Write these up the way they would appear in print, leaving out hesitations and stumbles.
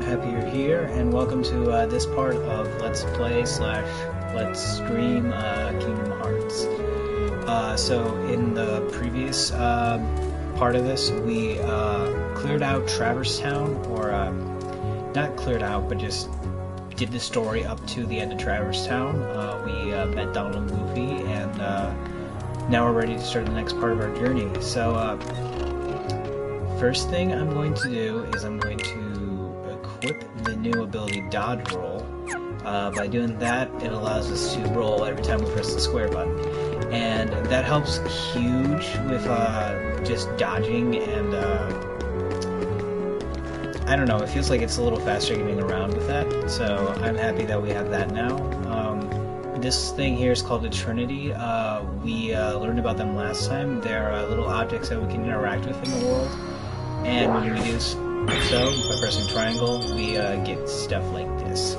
happy you're here, and welcome to this part of Let's Play / Let's Stream Kingdom Hearts. So in the previous part of this, we cleared out Traverse Town, or not cleared out, but just did the story up to the end of Traverse Town. We met Donald and Goofy, and now we're ready to start the next part of our journey. So first thing I'm going to do is I'm going to equip the new ability Dodge Roll. By doing that, it allows us to roll every time we press the square button. And that helps huge with just dodging, and I don't know, it feels like it's a little faster getting around with that, so I'm happy that we have that now. This thing here is called Eternity. We learned about them last time. They're little objects that we can interact with in the world, and when we do so, by pressing triangle, we get stuff like this.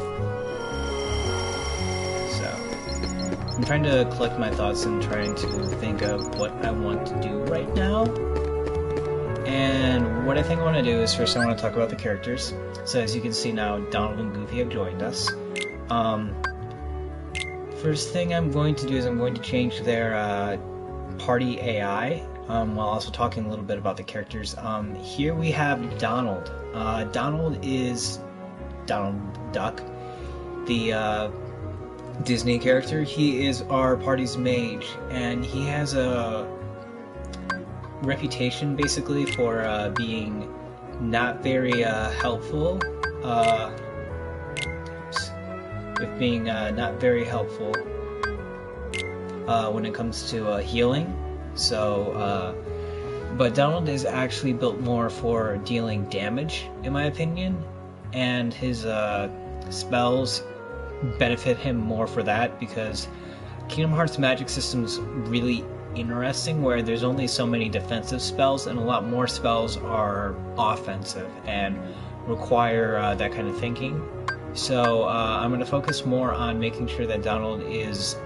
I'm trying to collect my thoughts and trying to think of what I want to do right now. And what I think I want to do is first I want to talk about the characters. So as you can see now, Donald and Goofy have joined us. First thing I'm going to do is I'm going to change their party AI, while also talking a little bit about the characters. Here we have Donald. Donald is Donald Duck, the Disney character. He is our party's mage, and he has a reputation basically for being not very helpful, with being not very helpful when it comes to healing. So, but Donald is actually built more for dealing damage, in my opinion, and his spells benefit him more for that, because Kingdom Hearts magic system's really interesting, where there's only so many defensive spells and a lot more spells are offensive and require that kind of thinking. So I'm going to focus more on making sure that Donald is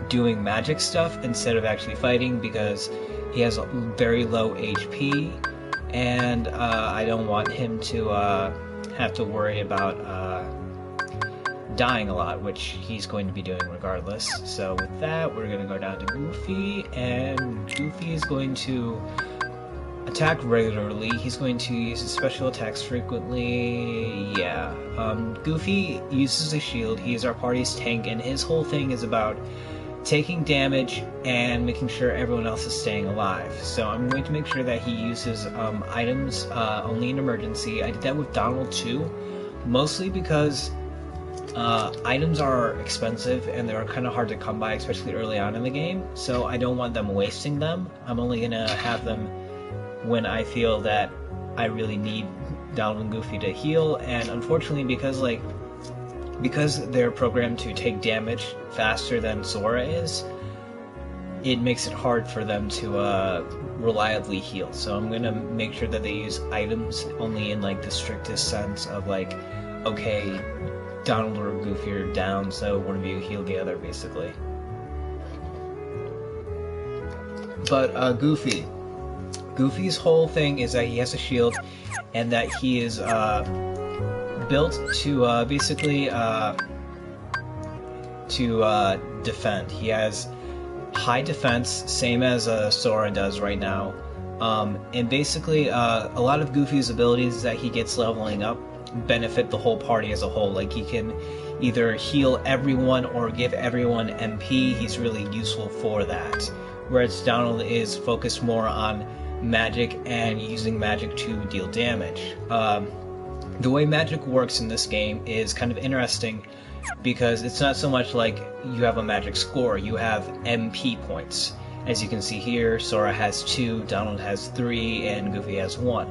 doing magic stuff instead of actually fighting, because he has very low HP, and I don't want him to have to worry about dying a lot, which he's going to be doing regardless. So with that, we're going to go down to Goofy, and Goofy is going to attack regularly. He's going to use his special attacks frequently. Yeah. Goofy uses a shield. He is our party's tank, and his whole thing is about taking damage and making sure everyone else is staying alive. So I'm going to make sure that he uses items only in emergency. I did that with Donald too, mostly because items are expensive and they're kind of hard to come by, especially early on in the game, so I don't want them wasting them. I'm only going to have them when I feel that I really need Donald and Goofy to heal, and unfortunately because they're programmed to take damage faster than Sora is, it makes it hard for them to reliably heal. So I'm going to make sure that they use items only in like the strictest sense of like, okay, Donald or Goofy are down, so one of you heal the other, basically. But Goofy's whole thing is that he has a shield, and that he is built to basically defend. He has high defense, same as Sora does right now, and basically a lot of Goofy's abilities that he gets leveling up benefit the whole party as a whole. Like, he can either heal everyone or give everyone MP. He's really useful for that, whereas Donald is focused more on magic and using magic to deal damage. The way magic works in this game is kind of interesting, because it's not so much like you have a magic score, you have MP points. As you can see here, Sora has 2, Donald has 3, and Goofy has 1.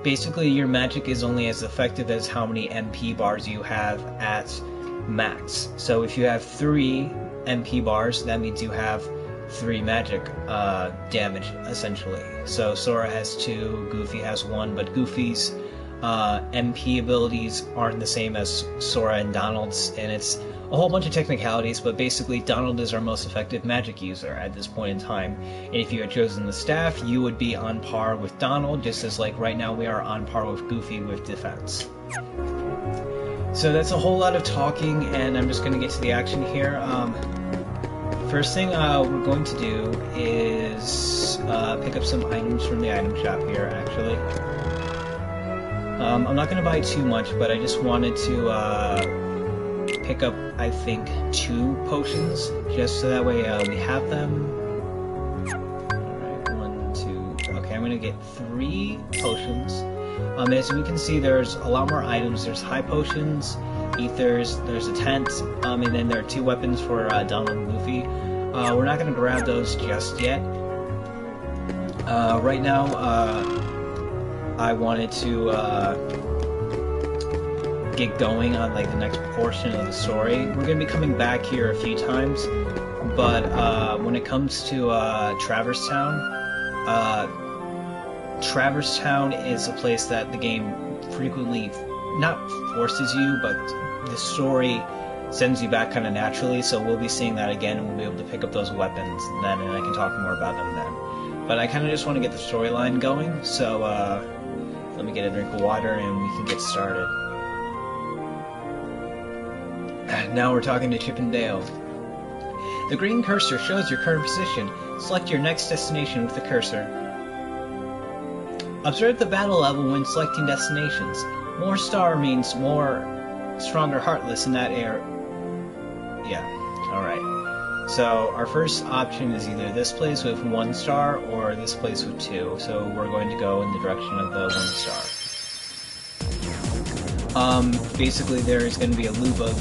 Basically, your magic is only as effective as how many MP bars you have at max. So if you have 3 MP bars, that means you have 3 magic damage, essentially. So Sora has 2, Goofy has 1, but Goofy's MP abilities aren't the same as Sora and Donald's, and it's a whole bunch of technicalities, but basically Donald is our most effective magic user at this point in time. And if you had chosen the staff, you would be on par with Donald, just as like right now we are on par with Goofy with defense. So that's a whole lot of talking, and I'm just going to get to the action here. First thing we're going to do is pick up some items from the item shop here, actually. I'm not going to buy too much, but I just wanted to pick up, I think, 2 potions, just so that way we have them. Alright, 1, 2... Okay, I'm going to get 3 potions. As we can see, there's a lot more items. There's high potions, ethers, there's a tent, and then there are 2 weapons for Donald and Goofy. We're not going to grab those just yet. Right now, I wanted to get going on like the next portion of the story. We're going to be coming back here a few times, but when it comes to Traverse Town is a place that the game frequently, not forces you, but the story sends you back kind of naturally, so we'll be seeing that again, and we'll be able to pick up those weapons then, and I can talk more about them then. But I kind of just want to get the storyline going, so let me get a drink of water and we can get started. Now we're talking to Chip and Dale. The green cursor shows your current position. Select your next destination with the cursor. Observe the battle level when selecting destinations. More star means more stronger Heartless in that area. Yeah, alright. So our first option is either this place with 1 star or this place with 2. So we're going to go in the direction of the 1 star. Basically there is going to be a loop of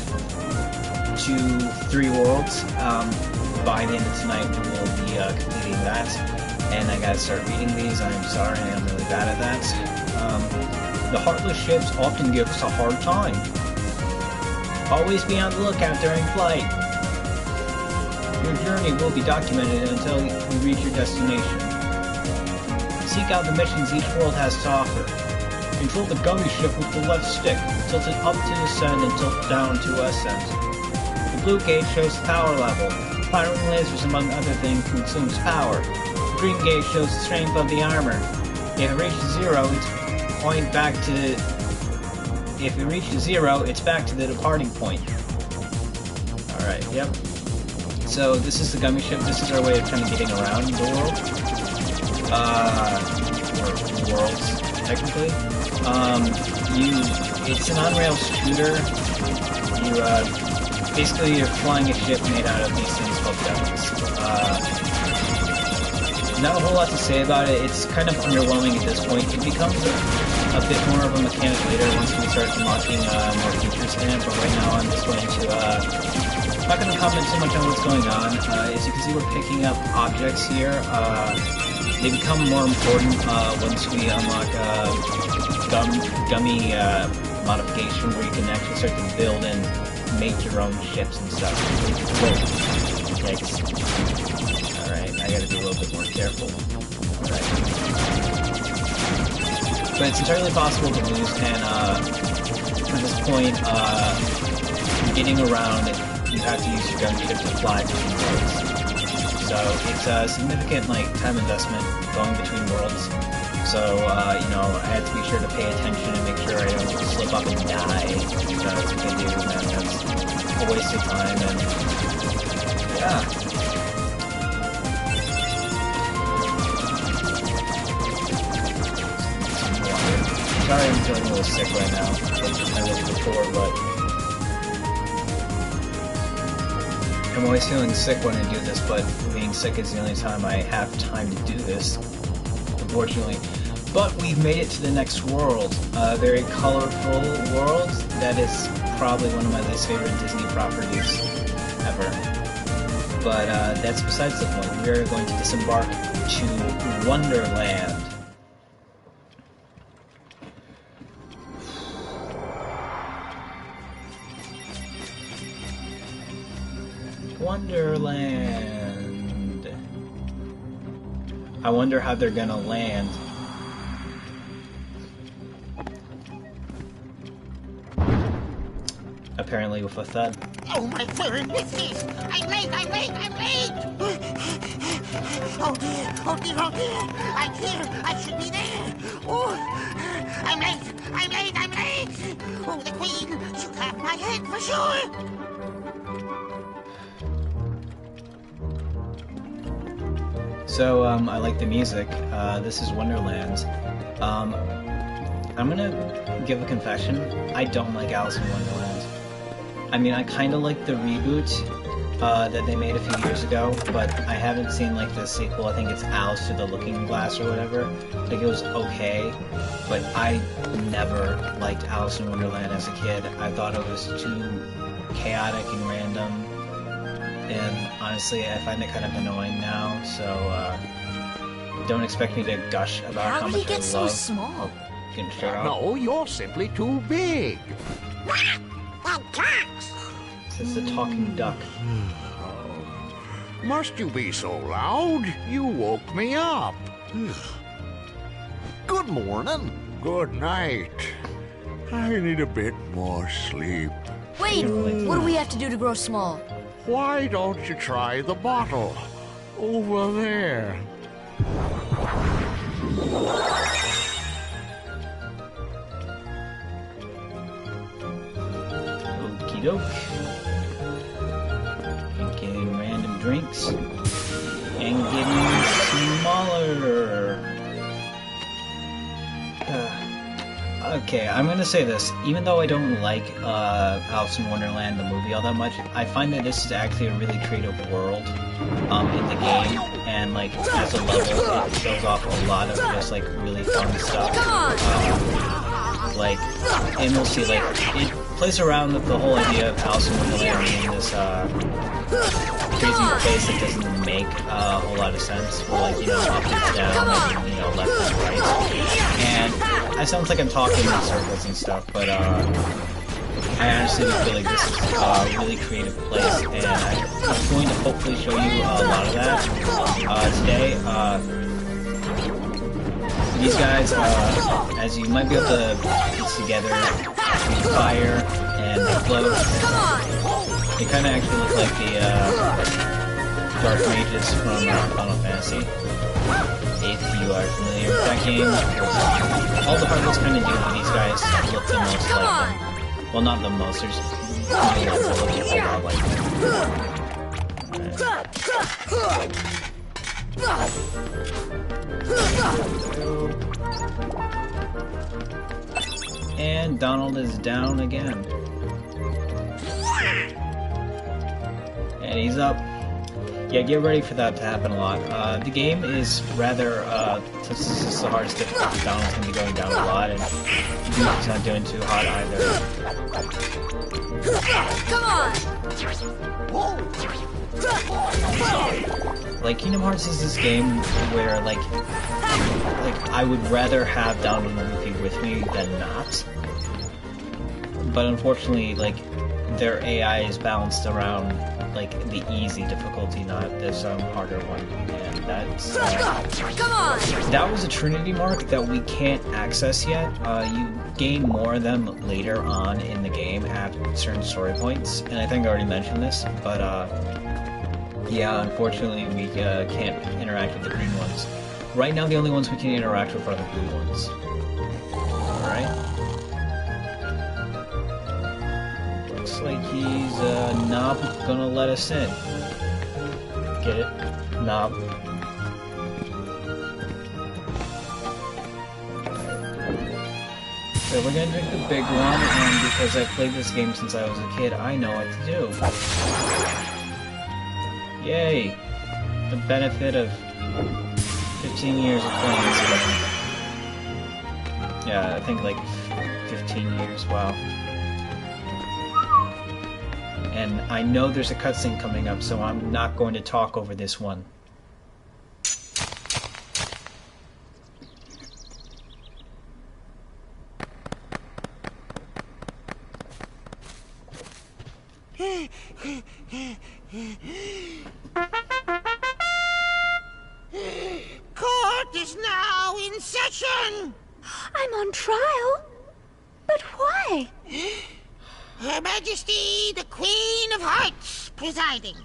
2-3 worlds. By the end of tonight we will be completing that. And I gotta start reading these. I'm sorry, I'm really bad at that. The Heartless ships often give us a hard time. Always be on the lookout during flight. Your journey will be documented until you reach your destination. Seek out the missions each world has to offer. Control the gummy ship with the left stick. Tilt it up to ascend and tilt down to ascend. The blue gauge shows the power level. Firing lasers, among other things, consumes power. The green gauge shows the strength of the armor. If it reaches 0, it's back to the departing point. Alright, yep. So this is the gummy ship. This is our way of kind of getting around the world. Or worlds, technically. It's an on-rail shooter. Basically you're flying a ship made out of these things called gummies. Not a whole lot to say about it. It's kind of underwhelming at this point. It becomes a bit more of a mechanic later once we start unlocking more features in it, but right now I'm just going to, not going to comment too much on what's going on. As you can see, we're picking up objects here. They become more important once we unlock gummy modification, where you can actually start to build and make your own ships and stuff. Whoa. Yikes. Alright, I gotta be a little bit more careful. Alright. But it's entirely possible to lose, and at this point, getting around, you have to use your gunship to fly between worlds. So it's a significant time investment going between worlds. So, you know, I have to be sure to pay attention and make sure I don't slip up and die, because if I do, then that's a waste of time, and yeah. Sorry I'm feeling a little sick right now. I was before, but I'm always feeling sick when I do this, but being sick is the only time I have time to do this, unfortunately. But we've made it to the next world. A very colorful world that is probably one of my least favorite Disney properties ever. But that's besides the point. We are going to disembark to Wonderland. Wonderland. I wonder how they're gonna land. apparently with a thud. Oh, my fur and whiskers! I'm late! Oh dear! I'm here! I should be there! Oh, I'm late! Oh, the Queen! She clapped my head for sure! So, I like the music. This is Wonderland. I'm gonna give a confession. I don't like Alice in Wonderland. I mean, I kind of like the reboot that they made a few years ago, but I haven't seen like the sequel. I think it's Alice Through the Looking Glass or whatever. I think it was okay, but I never liked Alice in Wonderland as a kid. I thought it was too chaotic and random, and honestly, I find it kind of annoying now. So don't expect me to gush about how much I love. How did he get so small? No, you're simply too big. That talks! It's a talking duck. Must you be so loud? You woke me up. Good morning. Good night. I need a bit more sleep. Wait, what do we have to do to grow small? Why don't you try the bottle? Over there. Okie doke. And getting random drinks. And getting smaller. Okay, I'm gonna say this. Even though I don't like Alice in Wonderland, the movie, all that much, I find that this is actually a really creative world in the game. And, like, as a level, it shows off a lot of just, like, really fun stuff. Like, and we'll see, like, it plays around with the whole idea of Alice in Wonderland being this crazy place that doesn't make a whole lot of sense. But, like, you know, up and down, and, you know, left and right. And it sounds like I'm talking in circles and stuff, but I honestly feel like this is a really creative place, and I'm going to hopefully show you a lot of that today. These guys, as you might be able to piece together, fire and float. They kind of actually look like the Dark Mages from Final Fantasy. If you are familiar with that game, all the Heartless kind of do, but these guys look the most like them. Well, not the most, there's really ones that look a whole lot like them. And Donald is down again. And he's up. Yeah, get ready for that to happen a lot. The game is rather, since this is the hardest difficulty, Donald's going to be going down a lot, and he's not doing too hot either. Come on! Like, Kingdom Hearts is this game where, like I would rather have Donald and Goofy with me than not. But unfortunately, like, their AI is balanced around, like, the easy difficulty, not this harder one, and that's Come on! that was a Trinity mark that we can't access yet. You gain more of them later on in the game at certain story points, and I think I already mentioned this, but yeah, unfortunately we can't interact with the green ones. Right now the only ones we can interact with are the blue ones. Alright. Looks like he's not gonna let us in. Get it? Knob. So we're gonna drink the big one, and because I've played this game since I was a kid, I know what to do. Yay! The benefit of 15 years of playing this game. Yeah, I think like 15 years, wow. And I know there's a cutscene coming up, so I'm not going to talk over this one. Court is now in session! I'm on trial? But why? Her Majesty, the Queen of Hearts, presiding.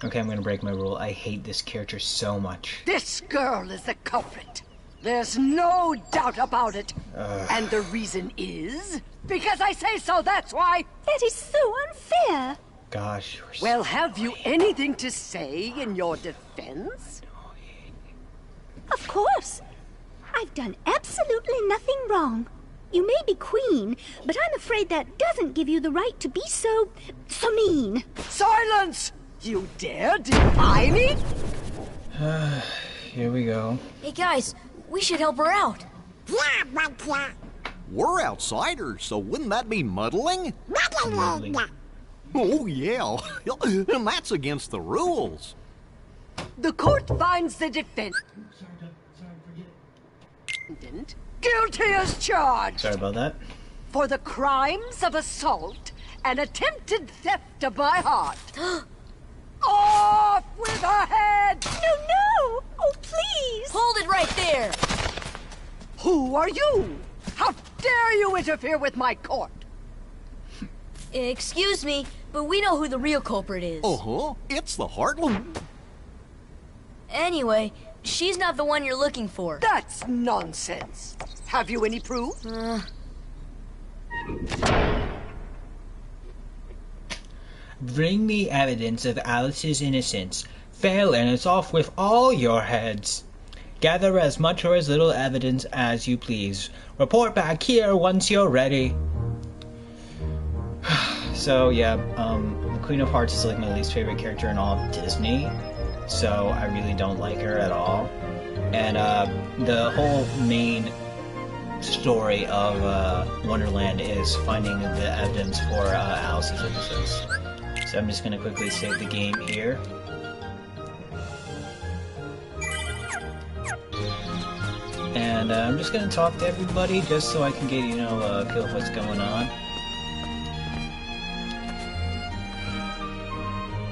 Okay, I'm gonna break my rule. I hate this character so much. This girl is the culprit. There's no doubt about it. And the reason is because I say so, that's why. That is so unfair. Gosh. Well, have you anything to say in your defense? Of course. I've done absolutely nothing wrong. You may be queen, but I'm afraid that doesn't give you the right to be so mean. Silence! You dare defy me? Here we go. Hey guys, we should help her out. We're outsiders, so wouldn't that be muddling? Muddling. Oh, yeah. And that's against the rules. The court finds the defendant guilty as charged Sorry about that. for the crimes of assault and attempted theft of my heart. Off with her head! No! Oh, please! Hold it right there! Who are you? How dare you interfere with my court? Excuse me, but we know who the real culprit is. Uh-huh. It's the Heartland. Anyway, she's not the one you're looking for. That's nonsense. Have you any proof? Bring me evidence of Alice's innocence. Fail and it's off with all your heads. Gather as much or as little evidence as you please. Report back here once you're ready. So yeah, the Queen of Hearts is like my least favorite character in all of Disney. So I really don't like her at all. And the whole main story of Wonderland is finding the evidence for Alice's innocence. So I'm just gonna quickly save the game here. And I'm just gonna talk to everybody just so I can get, you know, a feel of what's going on.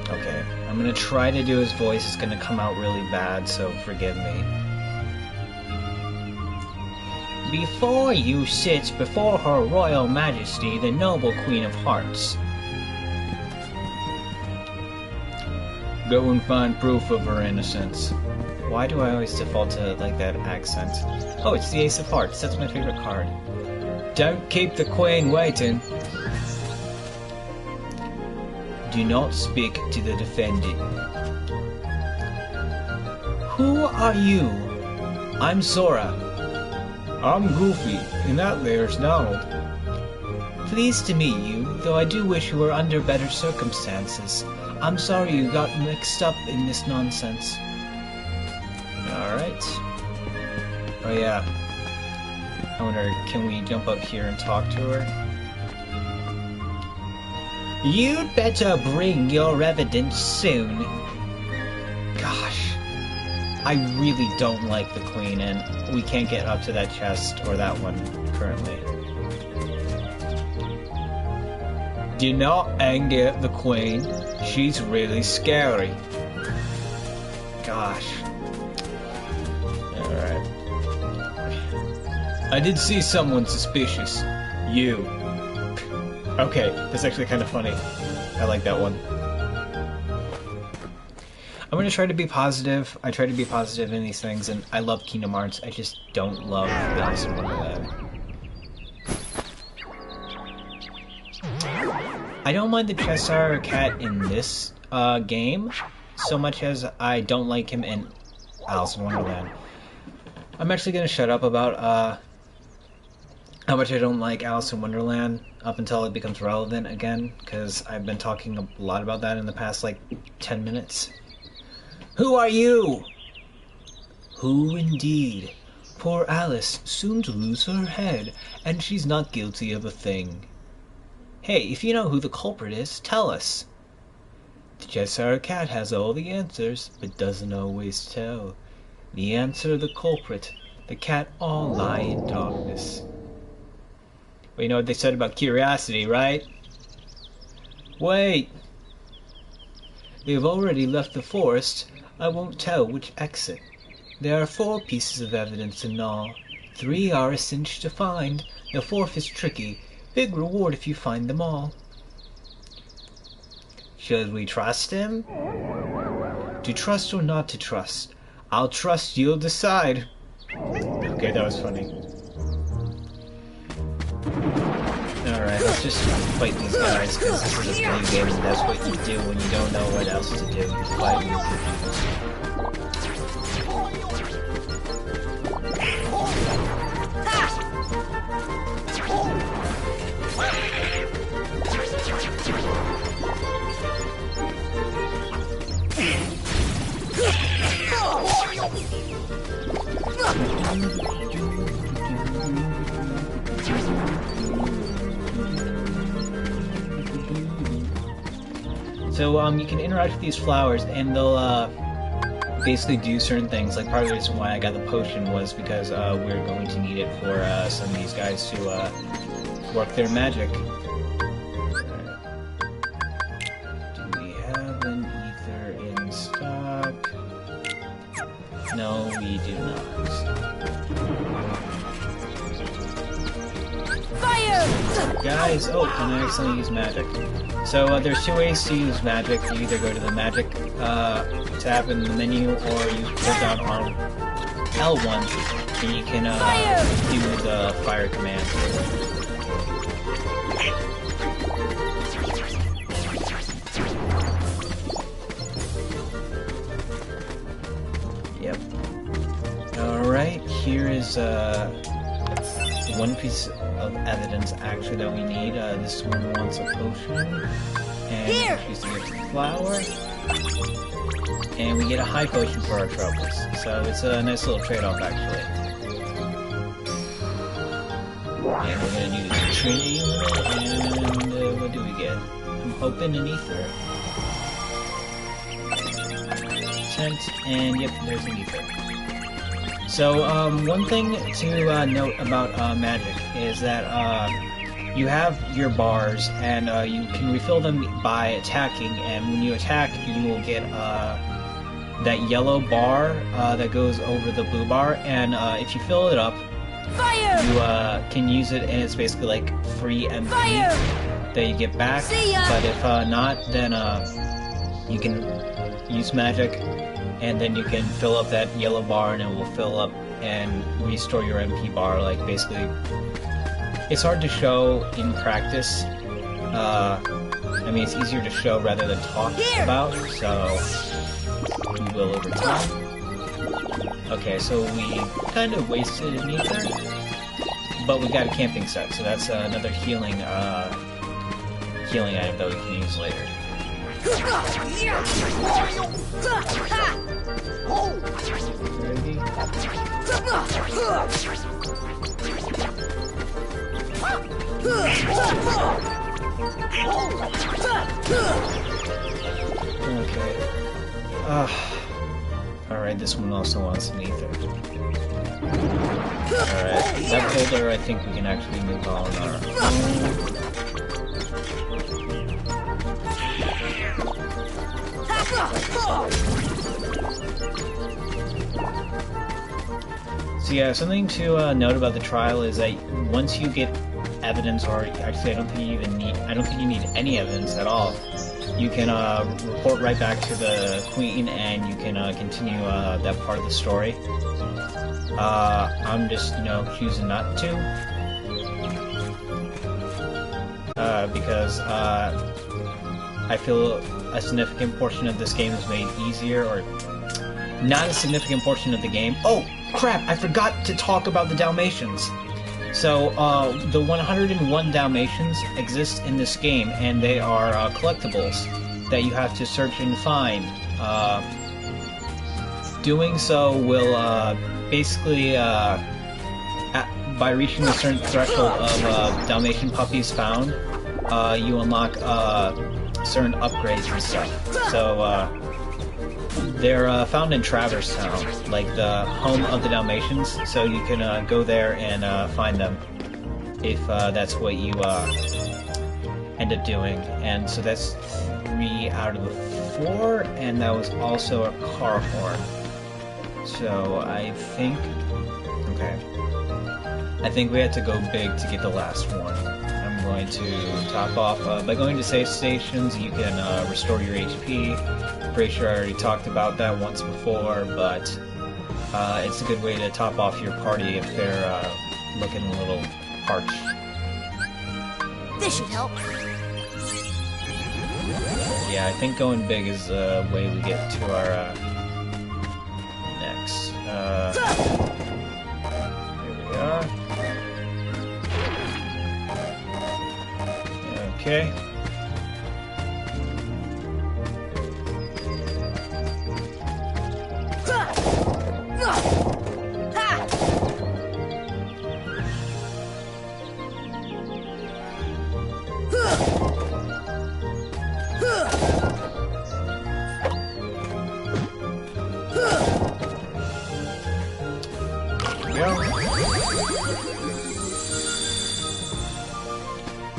Okay, I'm gonna try to do his voice. It's gonna come out really bad, so forgive me. Before you sits before her Royal Majesty, the noble Queen of Hearts. Go and find proof of her innocence. Why do I always default to, like, that accent? Oh, it's the Ace of Hearts. That's my favorite card. Don't keep the Queen waiting. Do not speak to the defendant. Who are you? I'm Sora. I'm Goofy, and that there's Donald. Pleased to meet you, though I do wish you were under better circumstances. I'm sorry you got mixed up in this nonsense. Alright. Oh yeah. I wonder, can we jump up here and talk to her? You'd better bring your evidence soon. Gosh. I really don't like the Queen, and we can't get up to that chest, or that one, currently. Do not anger the Queen. She's really scary. Gosh. Alright. I did see someone suspicious. You. Okay, that's actually kind of funny. I like that one. I'm gonna try to be positive. I try to be positive in these things, and I love Kingdom Hearts. I just don't love Alice in Wonderland. I don't mind the Cheshire Cat in this game so much as I don't like him in Alice in Wonderland. I'm actually gonna shut up about how much I don't like Alice in Wonderland up until it becomes relevant again, because I've been talking a lot about that in the past, like, 10 minutes. Who are you? Who indeed? Poor Alice, soon to lose her head, and she's not guilty of a thing. Hey, if you know who the culprit is, tell us. The Cheshire Cat has all the answers, but doesn't always tell. The answer, the culprit, the cat all lie in darkness. Well, you know what they said about curiosity, right? Wait! They've already left the forest. I won't tell which exit. There are 4 pieces of evidence in all. 3 are a cinch to find. The 4th is tricky. Big reward if you find them all. Should we trust him? To trust or not to trust? I'll trust, you'll decide. Okay, that was funny. Alright, let's just fight these guys, because this is a video game, and that's what you do when you don't know what else to do. You fight. So you can interact with these flowers, and they'll basically do certain things. Like part of the reason why I got the potion was because we're going to need it for some of these guys to work their magic. Do we have an ether in stock? No, we do not. Fire! Guys, oh, and I accidentally used magic. So there's two ways to use magic. You either go to the magic tab in the menu, or you hold down L1, and you can do the fire command. Yep. Alright, here is one piece of evidence actually that we need. This one wants a potion, and choose to get the flower, and we get a high potion for our troubles. So it's a nice little trade-off actually. And we're gonna do the Trinity unit, and what do we get? I'm hoping an ether. Tent, and yep, there's an ether. So, one thing to note about magic is that you have your bars, and you can refill them by attacking, and when you attack, you will get that yellow bar that goes over the blue bar, and if you fill it up, you can use it, and it's basically like free MP that you get back. But if not, then you can use magic, and then you can fill up that yellow bar, and it will fill up and restore your MP bar. Like, basically, it's hard to show in practice. I mean, it's easier to show rather than talk about, so we will over time. Okay, so we kind of wasted an ether, but we got a camping set, so that's another healing item that we can use later. Ready? Okay. Alright, this one also wants an ether. Alright, that folder I think we can actually move on our own. So yeah, something to note about the trial is that once you get evidence, or actually I don't think you need any evidence at all, you can report right back to the Queen, and you can continue that part of the story. I'm just, choosing not to. Because I feel a significant portion of this game is made easier, or not a significant portion of the game. Oh, crap! I forgot to talk about the Dalmatians. So, the 101 Dalmatians exist in this game, and they are collectibles that you have to search and find. Doing so will basically, by reaching a certain threshold of Dalmatian puppies found, you unlock certain upgrades and stuff. So, they're found in Traverse Town, like the home of the Dalmatians, so you can go there and find them if that's what you end up doing. And so that's 3 out of the 4, and that was also a car horn. So I think... okay. I think we had to go big to get the last one. I'm going to top off by going to save stations. You can restore your HP. Pretty sure I already talked about that once before, but it's a good way to top off your party if they're looking a little parched. This should help. Yeah, I think going big is the way we get to our next. Here we are. Okay.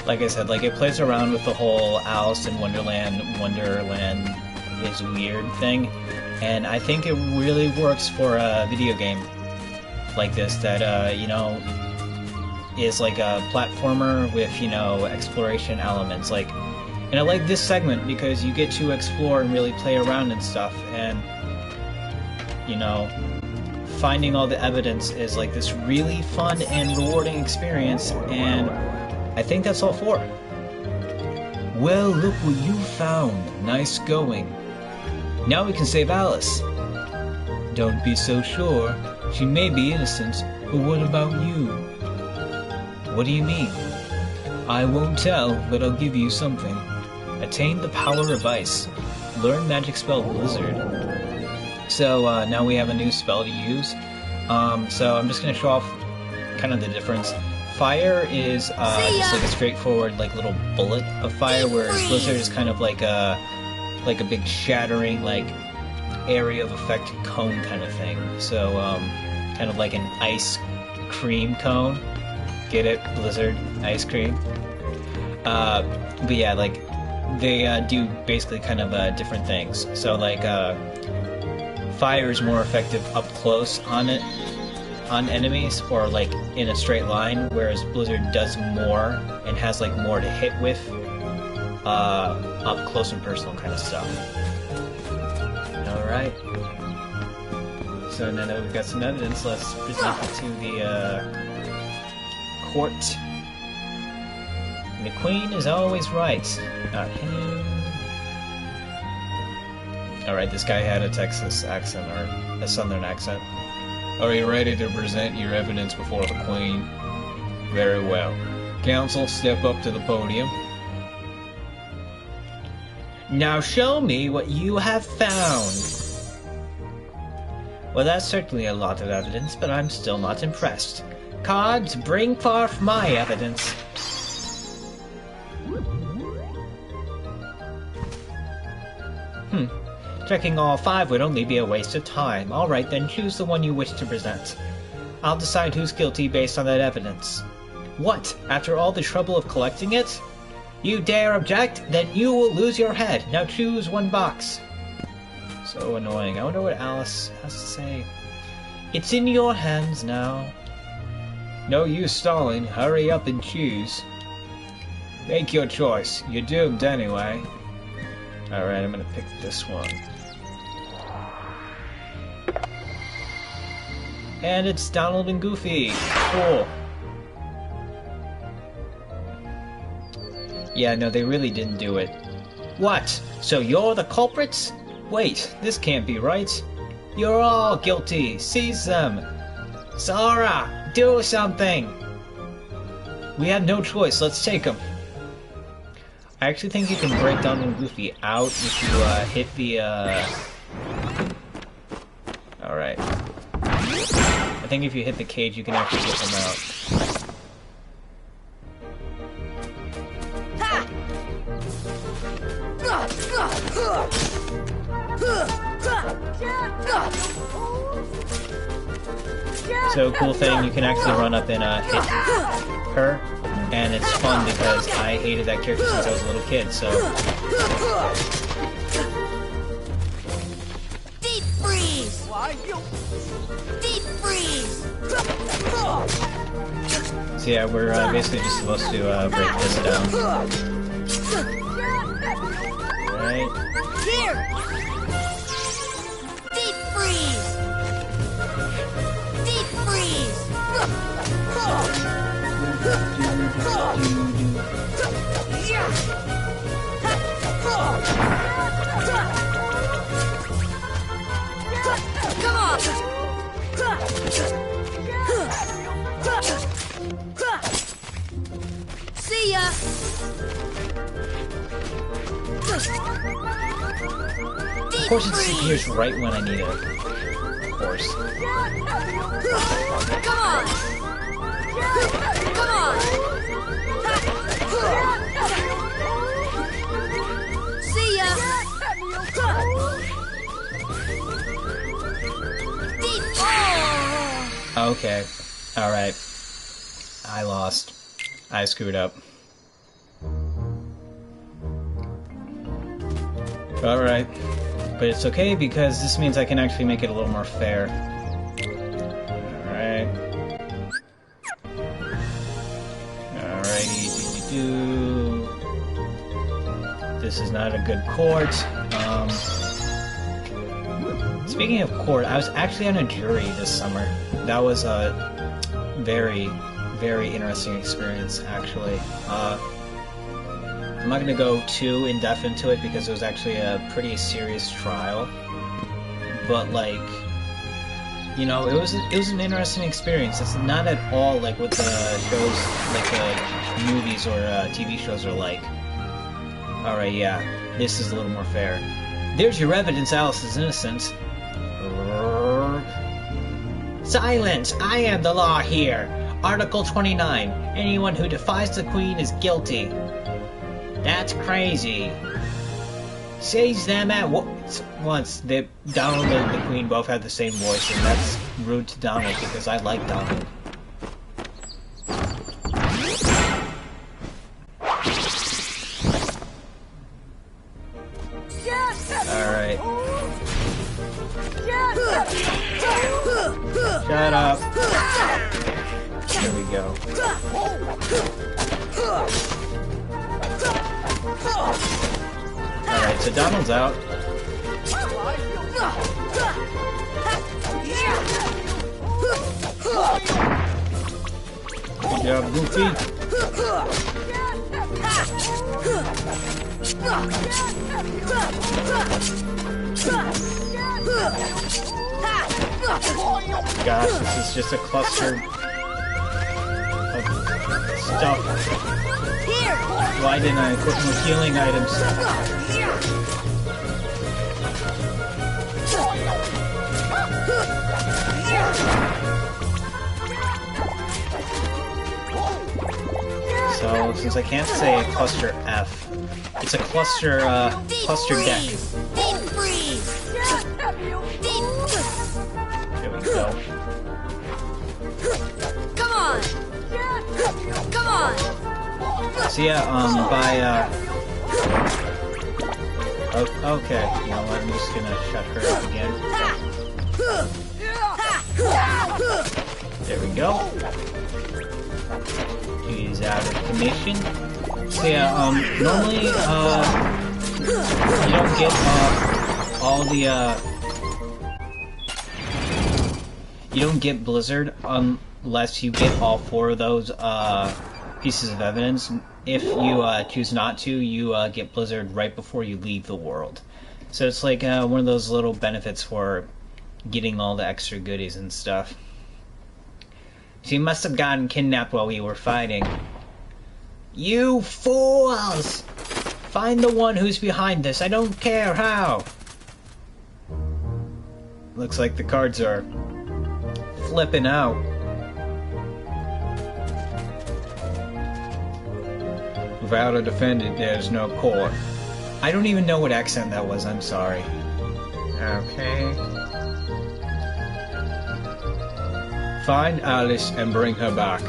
Like I said, like it plays around with the whole Alice in Wonderland is weird thing, and I think it really works for a video game like this that, you know, is like a platformer with, you know, exploration elements. Like, and I like this segment because you get to explore and really play around and stuff, and, you know, finding all the evidence is like this really fun and rewarding experience, and I think that's all for. Well, look what you found. Nice going. Now we can save Alice. Don't be so sure. She may be innocent, but what about you? What do you mean? I won't tell, but I'll give you something. Attain the power of ice. Learn magic spell Blizzard. So now we have a new spell to use. So I'm just going to show off kind of the difference. Fire is just like a straightforward like little bullet of fire, whereas Blizzard is kind of like a big shattering like area of effect cone kind of thing. So kind of like an ice cream cone. Get it? Blizzard ice cream. But yeah, like they do basically kind of different things. So like fire is more effective up close on enemies, or like in a straight line, whereas Blizzard does more and has like more to hit with up close and personal kind of stuff. Alright. So now that we've got some evidence, let's present it to the court. And the Queen is always right. Not him. Alright, this guy had a Texas accent, or a Southern accent. Are you ready to present your evidence before the Queen? Very well. Counsel, step up to the podium. Now show me what you have found. Well, that's certainly a lot of evidence, but I'm still not impressed. Cards, bring forth my evidence. Checking all 5 would only be a waste of time. Alright then, choose the one you wish to present. I'll decide who's guilty based on that evidence. What? After all the trouble of collecting it? You dare object? Then you will lose your head. Now choose one box. So annoying. I wonder what Alice has to say. It's in your hands now. No use stalling. Hurry up and choose. Make your choice. You're doomed anyway. Alright, I'm gonna pick this one. And it's Donald and Goofy. Cool. Yeah, no, they really didn't do it. What? So you're the culprits? Wait, this can't be right. You're all guilty. Seize them. Sora, do something. We have no choice. Let's take them. I actually think you can break Donald and Goofy out if you hit the Alright. I think if you hit the cage, you can actually get them out. So, cool thing, you can actually run up and hit her, and it's fun because I hated that character since I was a little kid, so... freeze! Deep freeze! So yeah, we're basically just supposed to break this down. Right. Here! Deep freeze! Deep freeze! Come on! See ya! Of course, it disappears right when I need it. Of course. Come on! Come on! See ya! Deep. Oh. Okay. Alright. I lost. I screwed up. Alright. But it's okay because this means I can actually make it a little more fair. Alright. Alrighty. Do. This is not a good court. Speaking of court, I was actually on a jury this summer. That was a very, very interesting experience, actually. I'm not going to go too in-depth into it because it was actually a pretty serious trial. But, like, you know, it was an interesting experience. It's not at all like what the shows, like the movies or TV shows are like. Alright, yeah, this is a little more fair. There's your evidence Alice is innocent. Silence! I am the law here! Article 29. Anyone who defies the Queen is guilty. That's crazy. Says them at once. Donald and the Queen both have the same voice, and that's rude to Donald because I like Donald. Alright. Shut up. There we go. Alright, so Donald's out. Good job, Goofy. Gosh, this is just a cluster of stuff. Why didn't I put more healing items? So, since I can't say a cluster F, it's a cluster, cluster deck. There we go. Come on! Come on! So yeah, okay, you know what, I'm just gonna shut her up again. There we go. He's out of commission. So yeah, normally, you don't get, all the, you don't get Blizzard unless you get all 4 of those, pieces of evidence. If you choose not to, you get Blizzard right before you leave the world. So it's like one of those little benefits for getting all the extra goodies and stuff. She must have gotten kidnapped while we were fighting. You fools! Find the one who's behind this. I don't care how. Looks like the cards are flipping out. Without a defendant, there's no court. I don't even know what accent that was, I'm sorry. Okay. Find Alice and bring her back.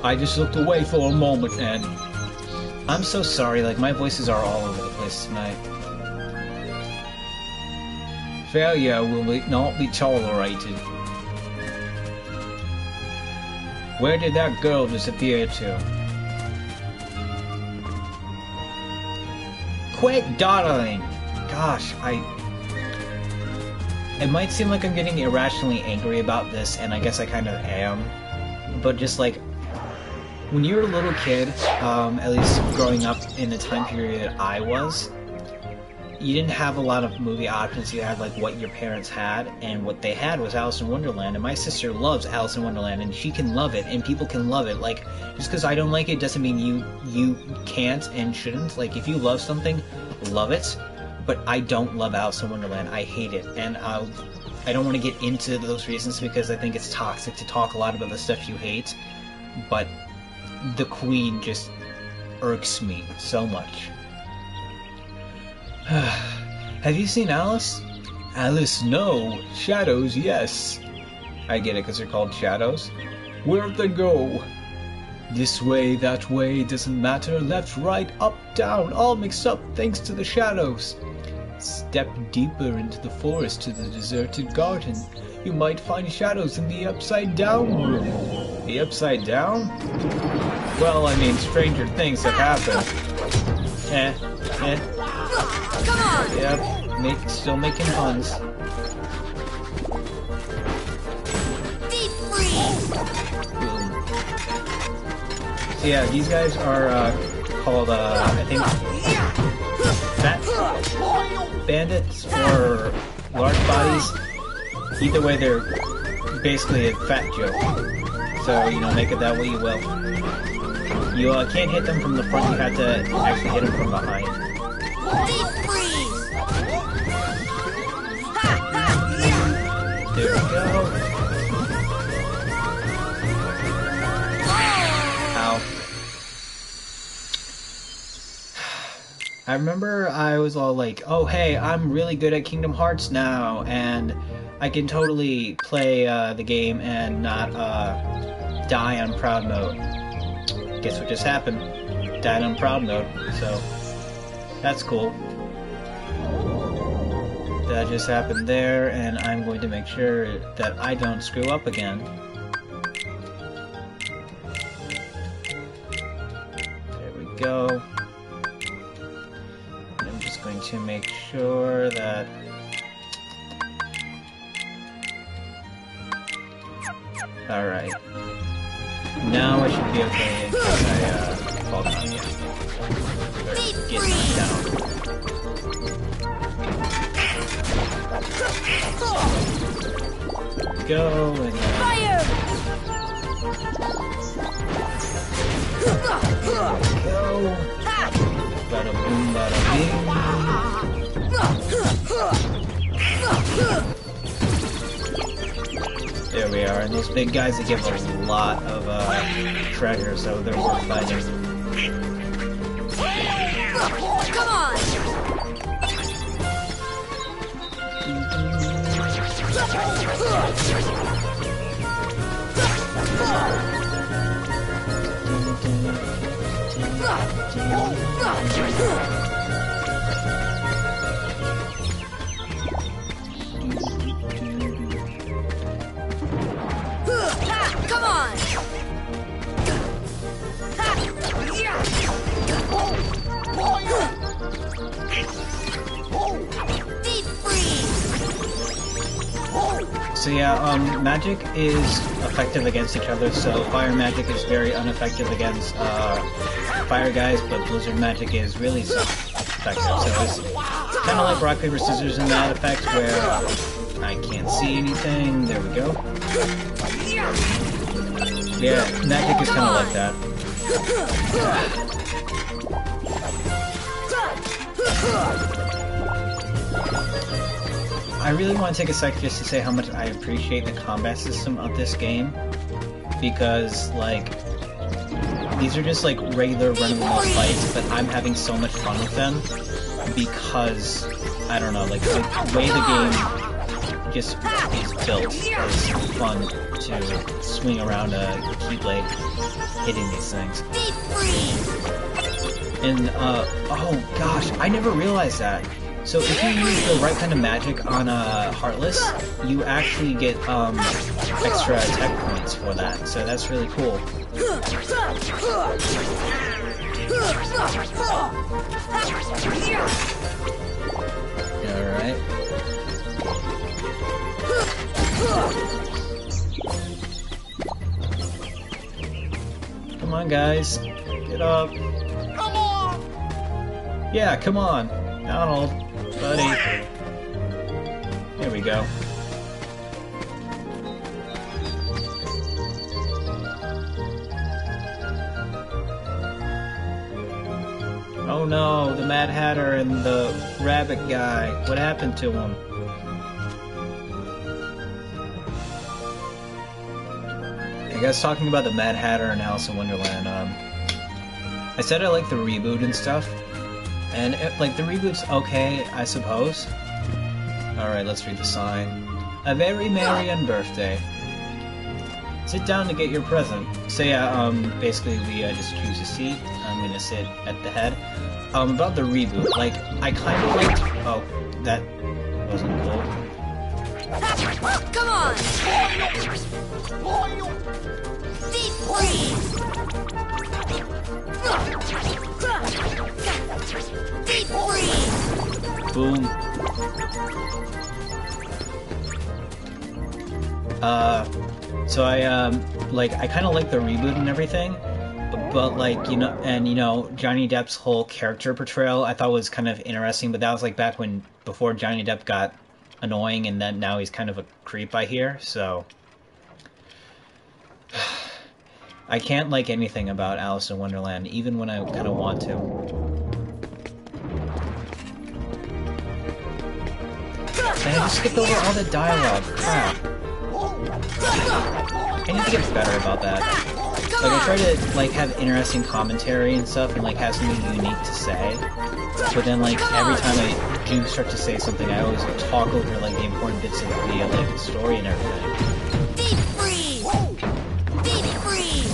I just looked away for a moment and... I'm so sorry, like my voices are all over the place tonight. Failure will not be tolerated. Where did that girl disappear to? Quit dawdling! Gosh, it might seem like I'm getting irrationally angry about this, and I guess I kind of am. But just like, when you're a little kid, at least growing up in the time period I was, you didn't have a lot of movie options. You had like what your parents had, and what they had was Alice in Wonderland, and my sister loves Alice in Wonderland, and she can love it, and people can love it. Like, just because I don't like it doesn't mean you can't and shouldn't. Like, if you love something, love it. But I don't love Alice in Wonderland. I hate it, and I don't want to get into those reasons because I think it's toxic to talk a lot about the stuff you hate. But the Queen just irks me so much. Have you seen Alice? Alice, no. Shadows, yes. I get it, because they're called shadows. Where'd they go? This way, that way, doesn't matter. Left, right, up, down, all mixed up thanks to the shadows. Step deeper into the forest to the deserted garden. You might find shadows in the upside down room. The upside down? Well, I mean, stranger things have happened. Come on! Yep, still making puns. Deep freeze! Boom. So yeah, these guys are called, I think, fat bandits or large bodies. Either way, they're basically a fat joke. So, you know, make it that way you will. You can't hit them from the front, you have to actually hit them from behind. Deep freeze! There we go. Ow. I remember I was all like, oh hey, I'm really good at Kingdom Hearts now, and I can totally play the game and not die on proud mode. Guess what just happened? Died on proud mode, so that's cool. That just happened there, and I'm going to make sure that I don't screw up again. There we go. And I'm just going to make sure that... Alright. Now I should be okay in case I fall down again. Or get knocked down. Go and Fire! go. Bada boom, bada bing. There we are, and those big guys, they give a lot of treasure, so they're worth fighting. Come on! Come on! Deep freeze! So yeah, magic is effective against each other, so fire magic is very ineffective against fire guys, but blizzard magic is really effective. So it's kind of like rock, paper, scissors in that effect, where I can't see anything. There we go. Yeah, magic is kind of like that. I really want to take a sec just to say how much I appreciate the combat system of this game, because, like, these are just, like, regular run-of-the-mill fights, but I'm having so much fun with them, because, I don't know, like, the way the game just is built is fun to swing around a keyblade hitting these things. And, oh gosh, I never realized that. So if you use the right kind of magic on a Heartless, you actually get extra attack points for that. So that's really cool. Alright. Come on, guys. Get up. Come on! Yeah, come on. Donald, buddy. There we go. Oh no, the Mad Hatter and the rabbit guy. What happened to him? I guess talking about the Mad Hatter and Alice in Wonderland, I said I like the reboot and stuff, and like the reboot's okay, I suppose. Alright, let's read the sign. A very merry birthday. Sit down to get your present. So yeah, basically we just choose a seat. I'm gonna sit at the head. About the reboot, like, I kind of liked... Oh, that wasn't cool. Come on! Deep freeze! Deep freeze! Boom. So I kind of like the reboot and everything, but like, you know, Johnny Depp's whole character portrayal I thought was kind of interesting, but that was like back when, before Johnny Depp got annoying, and then now he's kind of a creep, I hear, so... I can't like anything about Alice in Wonderland, even when I kind of want to. And I just skipped over all the dialogue. Crap. I need to get better about that. Like, I try to, like, have interesting commentary and stuff, and, like, have something unique to say. But then, like, every time I do start to say something, I always talk over, like, the important bits of the, like, the story and everything. Deep freeze! Deep freeze!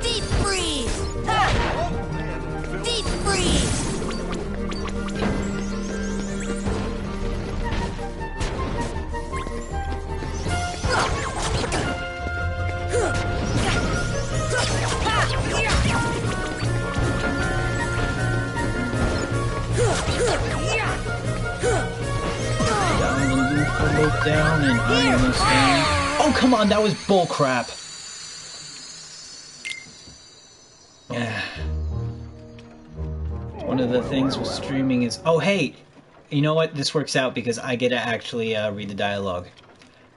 Deep freeze! Deep freeze! Down and I'm gonna stand. Oh, come on, that was bullcrap. Yeah. One of the things with streaming is... Oh, hey! You know what? This works out because I get to actually read the dialogue.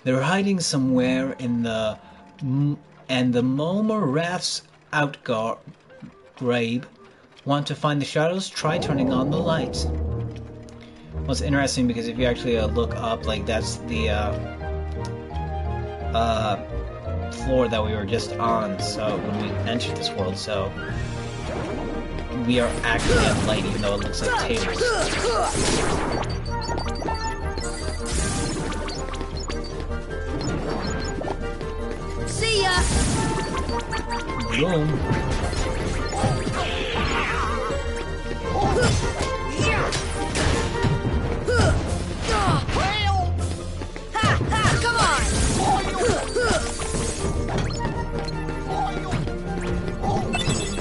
They're hiding somewhere in the... And the Momer Rath's grave. Want to find the shadows? Try turning on the lights. Well, it's interesting because if you actually look up, like, that's the floor that we were just on, so when we entered this world, so we are actually at light even though it looks like tables. See ya! Boom.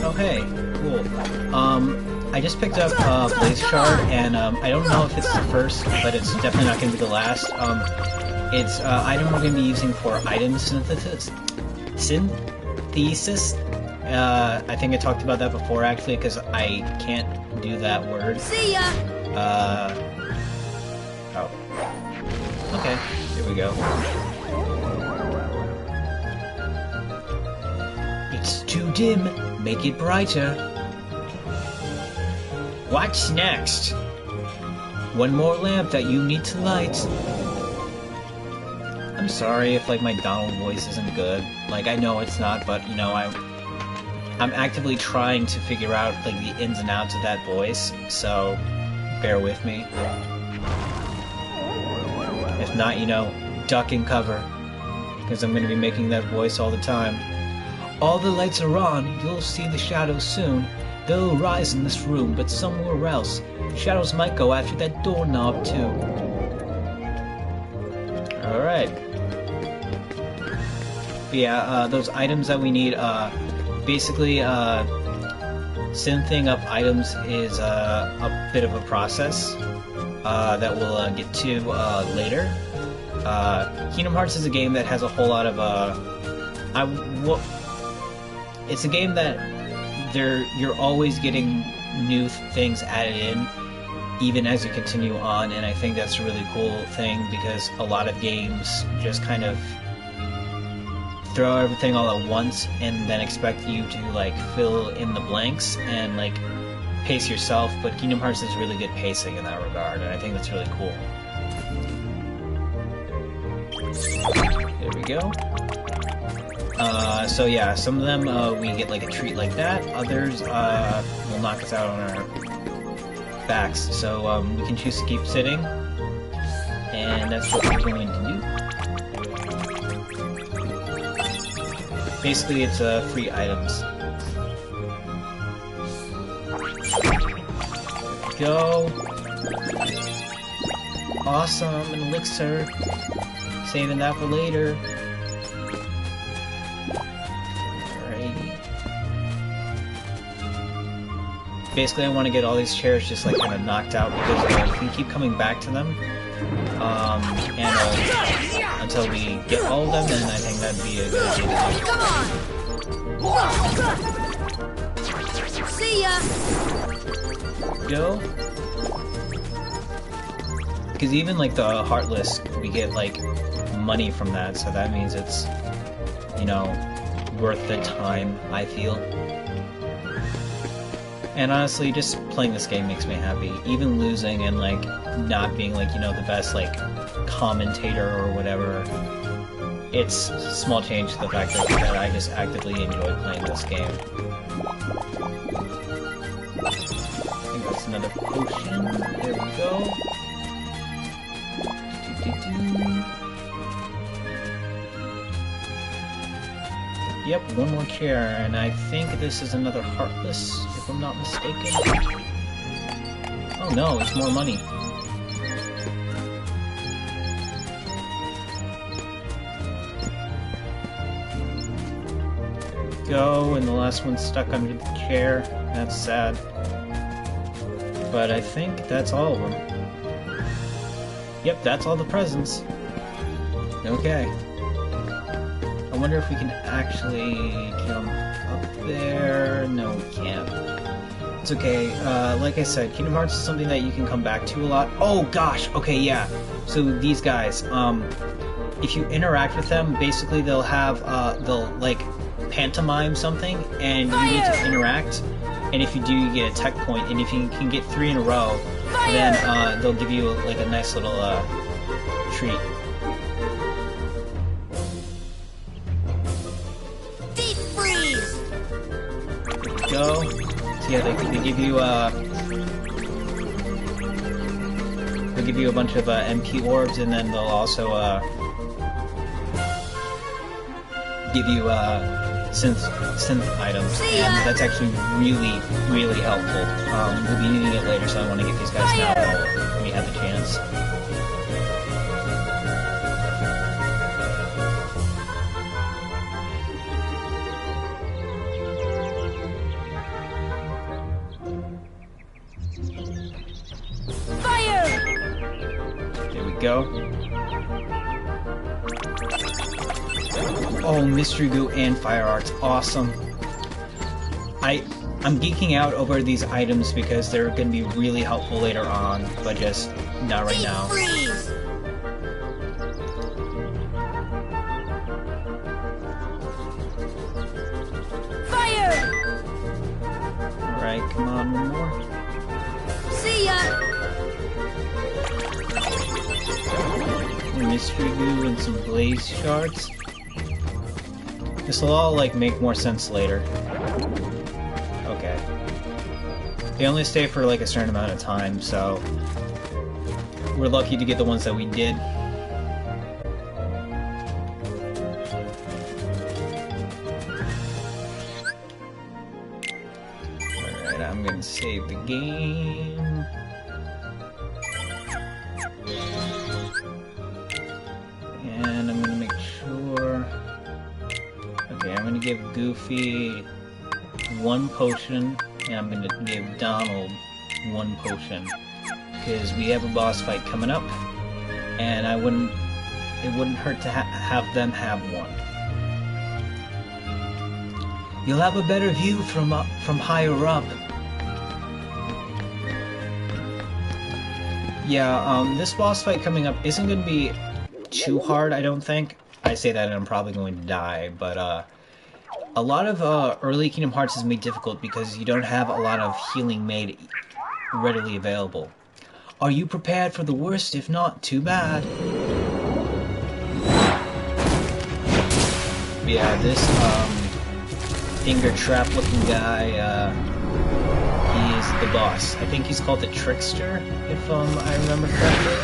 Oh hey, cool. I just picked up Blaze Shard, and I don't know if it's the first, but it's definitely not going to be the last. It's item we're going to be using for item synthesis. I think I talked about that before, actually, because I can't do that word. See ya! Oh. Okay, here we go. It's too dim. Make it brighter. What's next? One more lamp that you need to light. I'm sorry if, like, my Donald voice isn't good. Like, I know it's not, but, you know, I'm actively trying to figure out, like, the ins and outs of that voice, so bear with me. If not, you know, duck and cover, because I'm going to be making that voice all the time. All the lights are on, you'll see the shadows soon. They'll rise in this room, but somewhere else. Shadows might go after that doorknob too. Alright. Yeah, those items that we need, basically, synthing up items is a bit of a process that we'll get to later. Kingdom Hearts is a game that has a whole lot of it's a game that you're always getting new things added in, even as you continue on, and I think that's a really cool thing because a lot of games just kind of throw everything all at once and then expect you to like fill in the blanks and like pace yourself, but Kingdom Hearts is really good pacing in that regard, and I think that's really cool. There we go. So yeah, some of them we get like a treat like that, others will knock us out on our backs, so we can choose to keep sitting, and that's what we're going to do. Basically, it's free items. Go. Awesome, an elixir. Saving that for later. Alrighty. Basically, I want to get all these chairs just like kind of knocked out because we can keep coming back to them. Until we get all of them, then I think that'd be a good idea. See ya! Go. Because even like the Heartless, we get like money from that, so that means it's, you know, worth the time, I feel. And honestly, just playing this game makes me happy. Even losing and like not being like, you know, the best like commentator or whatever, it's a small change to the fact that I just actively enjoy playing this game. I think that's another potion. There we go. Yep, one more chair, and I think this is another Heartless, if I'm not mistaken. Oh no, it's more money. Go, and the last one's stuck under the chair. That's sad. But I think that's all of them. Yep, that's all the presents. Okay. I wonder if we can actually jump up there. No, we can't. It's okay. Like I said, Kingdom Hearts is something that you can come back to a lot. Oh gosh, okay, yeah. So these guys, if you interact with them, basically they'll have, they'll like pantomime something, and you need to interact. And if you do, you get a tech point, and if you can get 3 in a row, then they'll give you like a nice little treat. Deep freeze! There we go. So yeah, they give you they'll give you a bunch of MP orbs, and then they'll also give you synth items, and that's actually really, really helpful. We'll be needing it later, so I want to get these guys now when we have the chance. Fire! There we go. Oh, Mystery Goo and Fire Arts, awesome. I'm geeking out over these items because they're going to be really helpful later on, but just not right now. Freeze! Fire! Alright, come on, one more. See ya! Mystery Goo and some Blaze Shards. This will all, like, make more sense later. Okay. They only stay for, like, a certain amount of time, so we're lucky to get the ones that we did. Alright, I'm gonna save the game. And I'm gonna make sure... Okay, I'm gonna give Goofy 1 potion, and I'm gonna give Donald 1 potion. Because we have a boss fight coming up, and it wouldn't hurt to have them have 1. You'll have a better view from higher up. Yeah, this boss fight coming up isn't going to be too hard, I don't think. I say that and I'm probably going to die, but a lot of early Kingdom Hearts is made difficult because you don't have a lot of healing made readily available. Are you prepared for the worst? If not, too bad. Yeah, this finger trap looking guy, he is the boss. I think he's called the Trickster, if I remember correctly.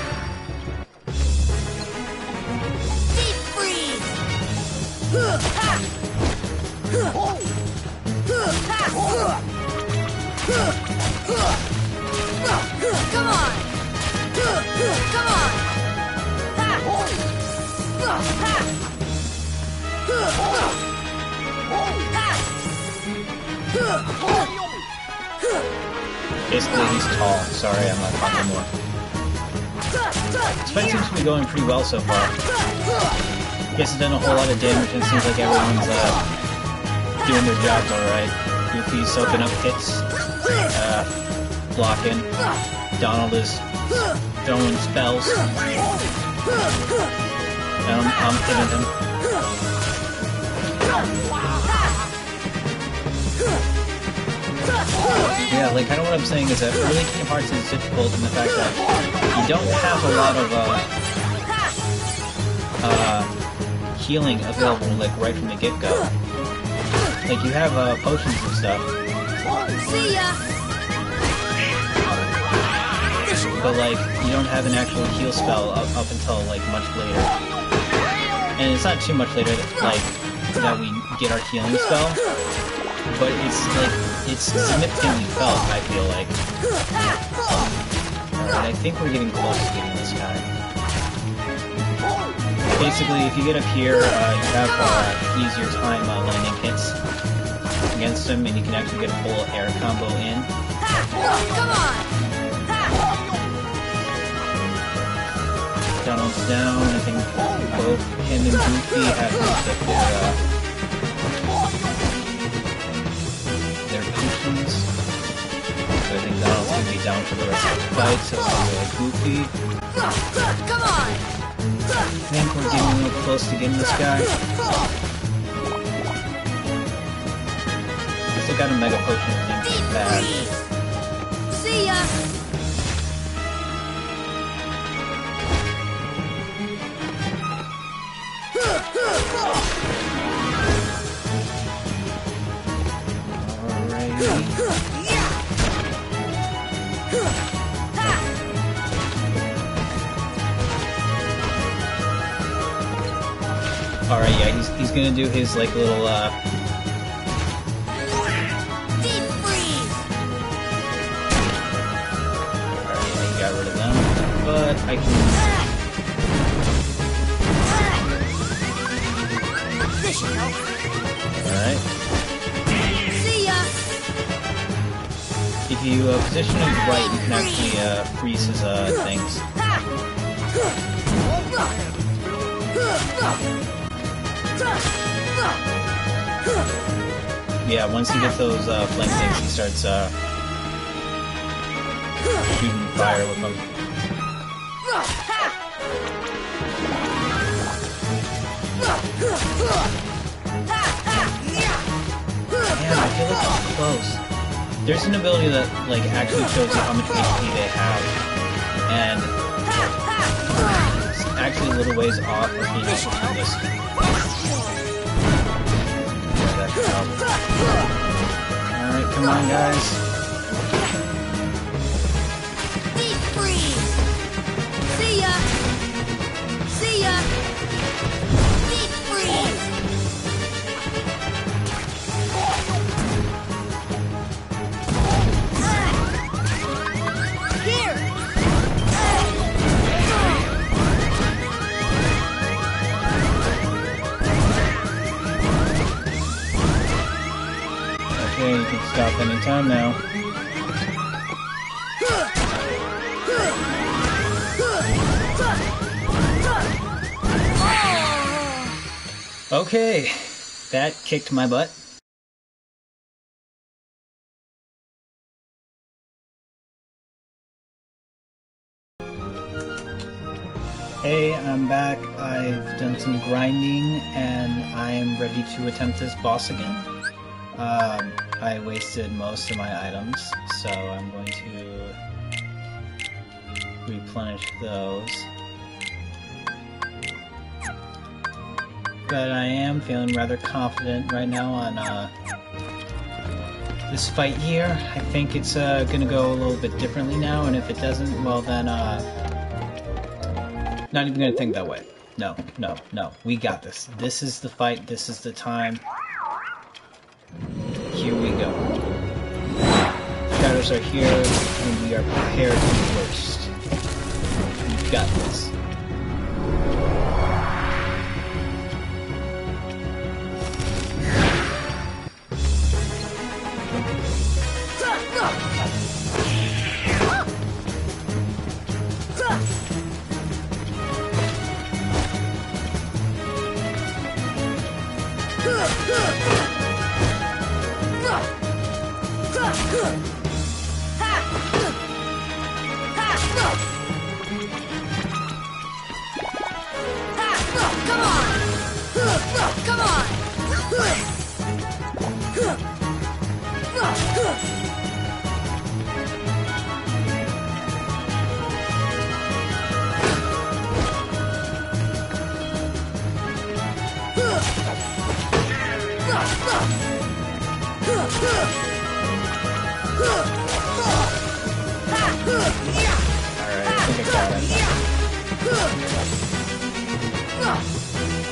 Deep freeze! Come on! Come on! Basically, he's tall. Sorry, I'm not talking more. This fight seems to be going pretty well so far. Guess it's done a whole lot of damage, and it seems like everyone's doing their jobs alright. Goofy's soaking up hits, blocking. Donald is throwing spells. I'm hitting him. Yeah, like, kind of what I'm saying is that early Kingdom Hearts is difficult in the fact that you don't have a lot of healing available, like, right from the get-go. Like, you have potions and stuff. See ya! But, like, you don't have an actual heal spell up until, like, much later. And it's not too much later, like, that we get our healing spell. But it's, like, it's significantly felt, I feel like. Alright, I think we're getting close to getting this guy. Basically, if you get up here, you have easier time landing hits against him, and you can actually get a full air combo in. Come on! Donald's down. I think both him and Goofy have used up their potions. So I think Donald's going to be down for the rest of the fight, so Goofy. Come on! I think we're getting a little close to getting this guy. Still got a Mega Potion, I think it's bad. See ya! Alright, yeah, he's gonna do his, like, little, Deep freeze! Alright, yeah, he got rid of them. But I can... This should help. Alright. See ya! If you position him right, you can actually, freeze his, things. Yeah, once he gets those flame things, he starts shooting fire with them. Man, I feel like I'm close. There's an ability that like actually shows you how much HP they have, and it's actually a little ways off of being able to do this. Alright, come on, guys. Deep freeze! See ya! See ya! Deep freeze! off anytime now. Okay, that kicked my butt. Hey, I'm back. I've done some grinding and I am ready to attempt this boss again. I wasted most of my items, so I'm going to replenish those. But I am feeling rather confident right now on this fight here. I think it's gonna go a little bit differently now, and if it doesn't, well then, not even gonna think that way. No, no, no. We got this. This is the fight. This is the time. Here we go. Shadows are here, and we are prepared for the worst. We got this.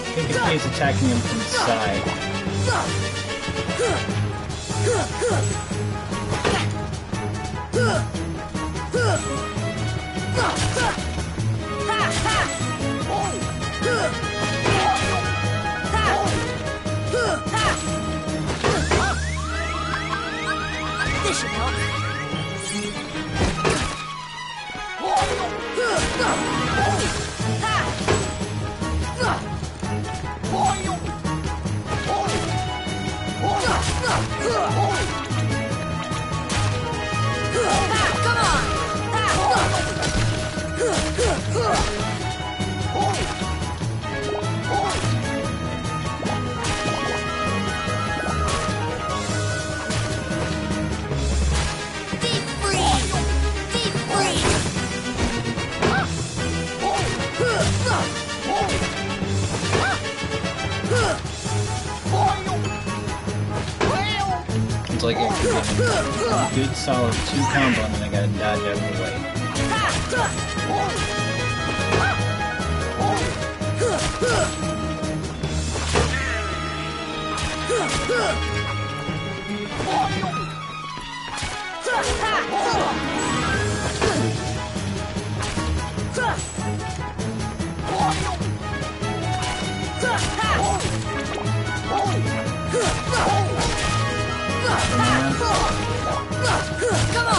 I think he's attacking him from the side. This should help. It's like a good solid 2 combo and then I gotta dodge out of the way. Come on!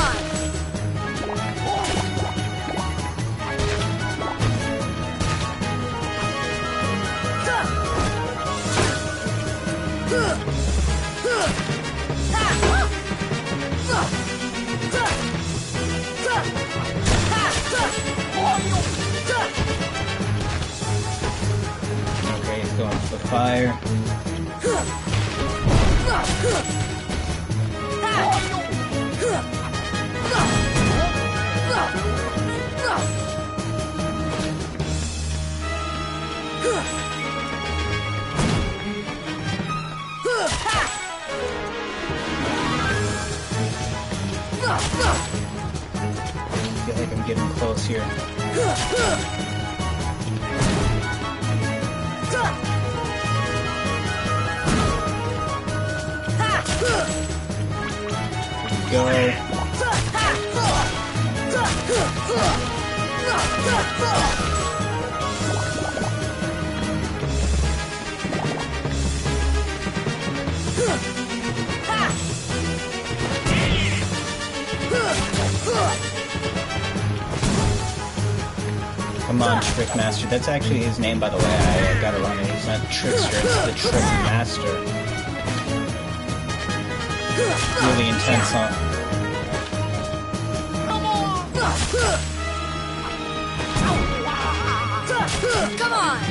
Okay, he's going for the fire. I feel like I'm getting close here. Here we go. come on, Trick Master. That's actually his name, by the way. I got it wrong. He's not Trickster, it's the Trick Master. Really intense, huh? Come on!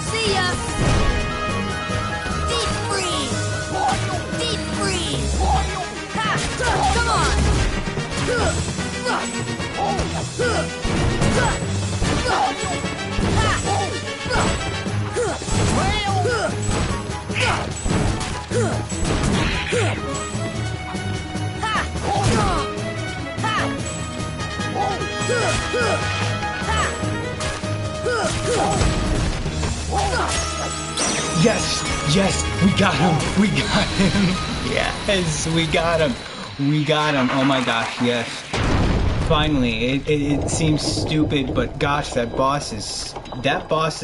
See ya! Deep freeze! Deep freeze! Ha! Come on! Yes! Yes! We got him! We got him! Yes! We got him! We got him! Oh my gosh, yes. Finally, it seems stupid, but gosh, that boss is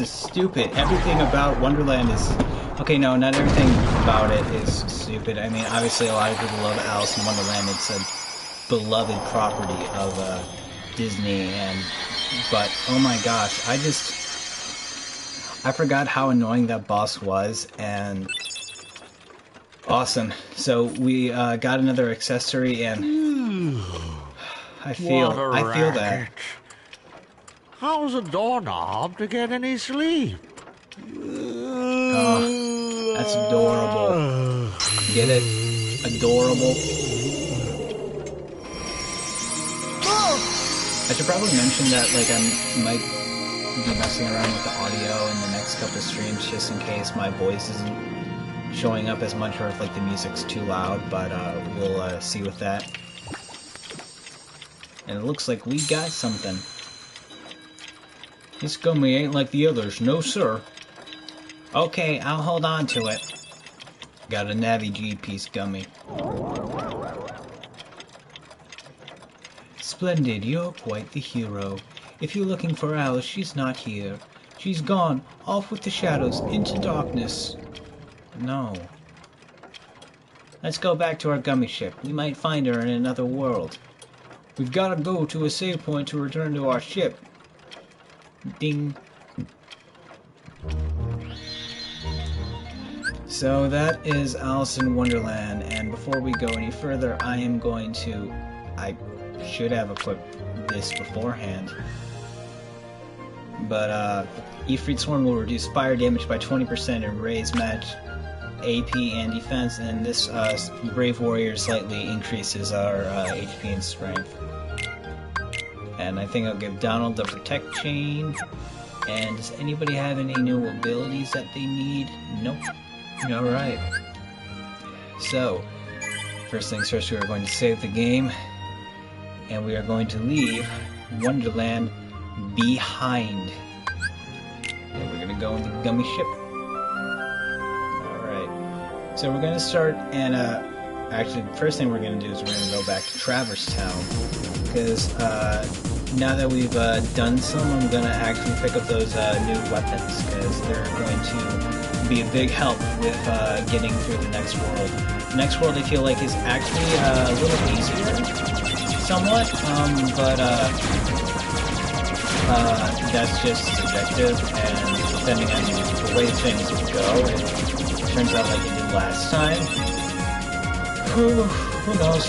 stupid. Everything about Wonderland is... Okay, no, not everything about it is stupid. I mean, obviously a lot of people love Alice in Wonderland. It's a beloved property of Disney, but oh my gosh, I forgot how annoying that boss was, and awesome. So we got another accessory, and I feel that. How's a doorknob to get any sleep? Oh, that's adorable. Get it? Adorable. I should probably mention that, like, I might be messing around with the audio in the next couple of streams just in case my voice isn't showing up as much or if, like, the music's too loud, but we'll see with that. And it looks like we got something. This gummy ain't like the others, no sir. Okay, I'll hold on to it. Got a Navi G-piece gummy. Splendid, you're quite the hero. If you're looking for Alice, she's not here. She's gone, off with the shadows, into darkness. No. Let's go back to our gummy ship. We might find her in another world. We've got to go to a save point to return to our ship. Ding. So that is Alice in Wonderland, and before we go any further, I should have equipped this beforehand. But Ifrit's Horn will reduce fire damage by 20% and raise match AP and defense, and this Brave Warrior slightly increases our HP and strength. And I think I'll give Donald the Protect Chain. And does anybody have any new abilities that they need? Nope. Alright. So, first things first, we are going to save the game. And we are going to leave Wonderland behind. And we're going to go in the gummy ship. Alright. So we're going to start, and actually, the first thing we're going to do is we're going to go back to Traverse Town. Because now that we've done some, I'm going to actually pick up those new weapons. Because they're going to be a big help with getting through the next world. The next world I feel like is actually a little easier. somewhat, but that's just subjective, and depending on the way things go, it turns out like it did last time. Who knows?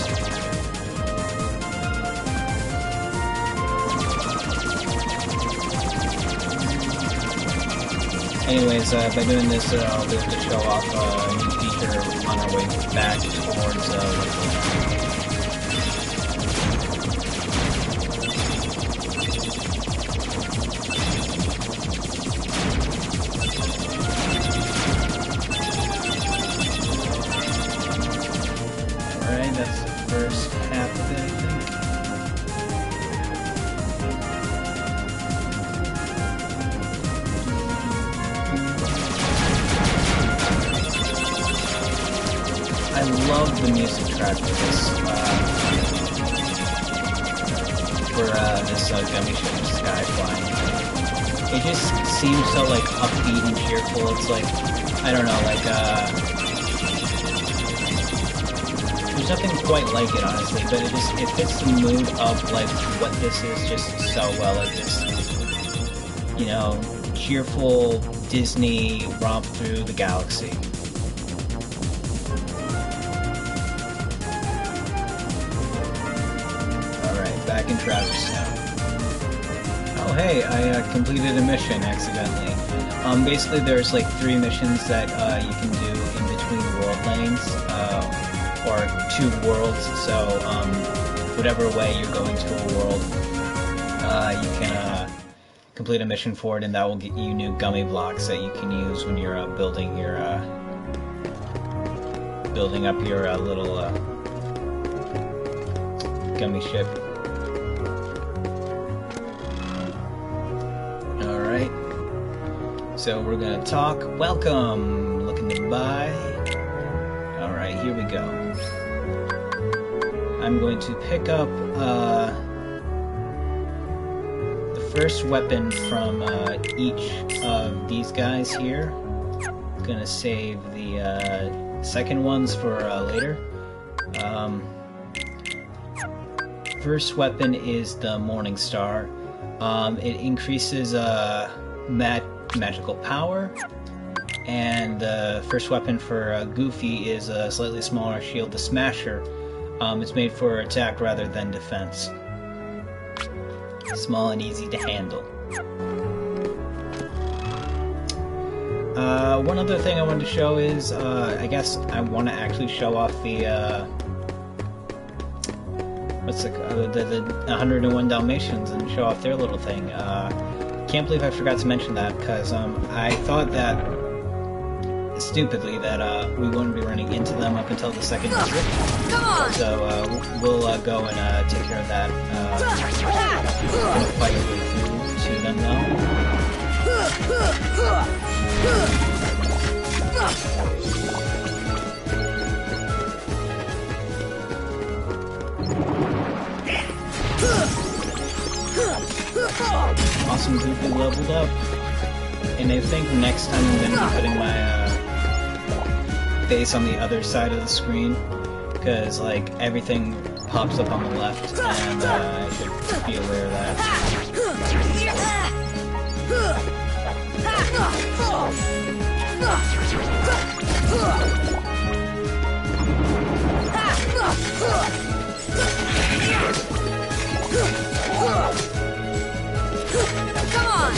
Anyways, by doing this, I'll be able to show off a new feature on our way back towards Alright, that's the first half of it, I think. I love the music track for this, gummy ship sky flying. It just seems so like upbeat and cheerful. It's like, I don't know, like there's nothing quite like it, honestly, but it fits the mood of like what this is just so well. Like this, you know, cheerful Disney romp through the galaxy. Alright, back in Traverse now. Oh hey, I completed a mission accidentally. Basically there's like 3 missions that you can do in between world lanes, or 2 worlds, so whatever way you're going to a world, you can complete a mission for it, and that will get you new gummy blocks that you can use when you're building up your little gummy ship. Alright, so we're gonna talk. Welcome! Looking to buy. Alright, here we go. I'm going to pick up the first weapon from each of these guys here. I'm gonna save the second ones for later. First weapon is the Morning Star. It increases magical power. And the first weapon for Goofy is a slightly smaller shield, the Smasher. It's made for attack rather than defense. Small and easy to handle. One other thing I wanted to show is, I guess I want to actually show off the, the 101 Dalmatians and show off their little thing. Can't believe I forgot to mention that, because I thought that, stupidly, that we wouldn't be running into them up until the second visit. Come on! So we'll go and take care of that. We're gonna fight our way through to them Awesome, Goofy leveled up. And I think next time I'm gonna be putting my face on the other side of the screen, because like everything pops up on the left, and I should be aware of that. Come on!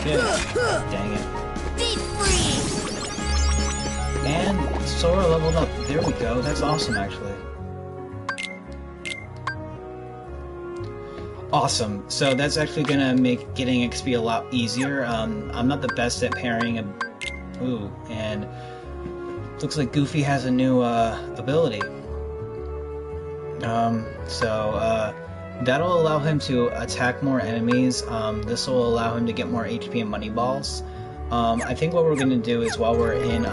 Okay, dang it. Deep freeze! And Sora leveled up. There we go. That's awesome, actually. Awesome. So that's actually gonna make getting XP a lot easier. I'm not the best at parrying a... Ooh, and... looks like Goofy has a new ability. That'll allow him to attack more enemies. This will allow him to get more HP and money balls. I think what we're gonna do is while we're in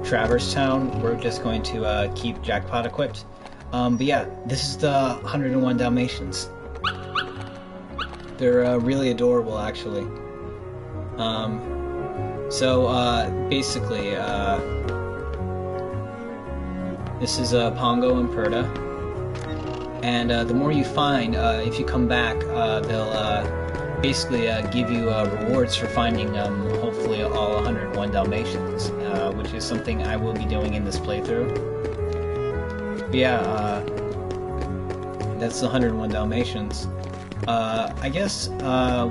Traverse Town, we're just going to keep Jackpot equipped. But yeah, this is the 101 Dalmatians. They're really adorable, actually. Basically, this is Pongo and Perta. And the more you find, if you come back, they'll basically give you rewards for finding, hopefully, all 101 Dalmatians, which is something I will be doing in this playthrough. But yeah, that's the 101 Dalmatians. I guess I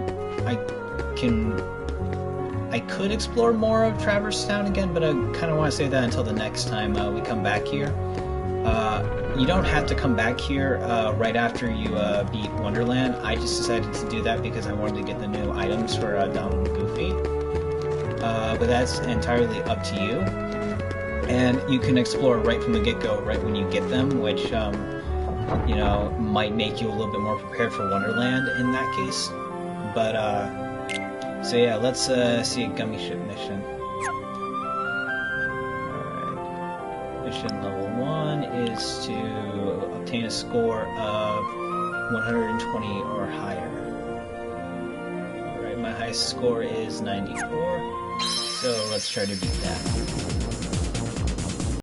could explore more of Traverse Town again, but I kind of want to save that until the next time we come back here. You don't have to come back here right after you beat Wonderland. I just decided to do that because I wanted to get the new items for Donald and Goofy. But that's entirely up to you. And you can explore right from the get-go, right when you get them, which, you know, might make you a little bit more prepared for Wonderland in that case. But, so yeah, let's see a Gummy Ship mission. Alright. Mission level 1 is to obtain a score of 120 or higher. Alright, my highest score is 94, so let's try to beat that.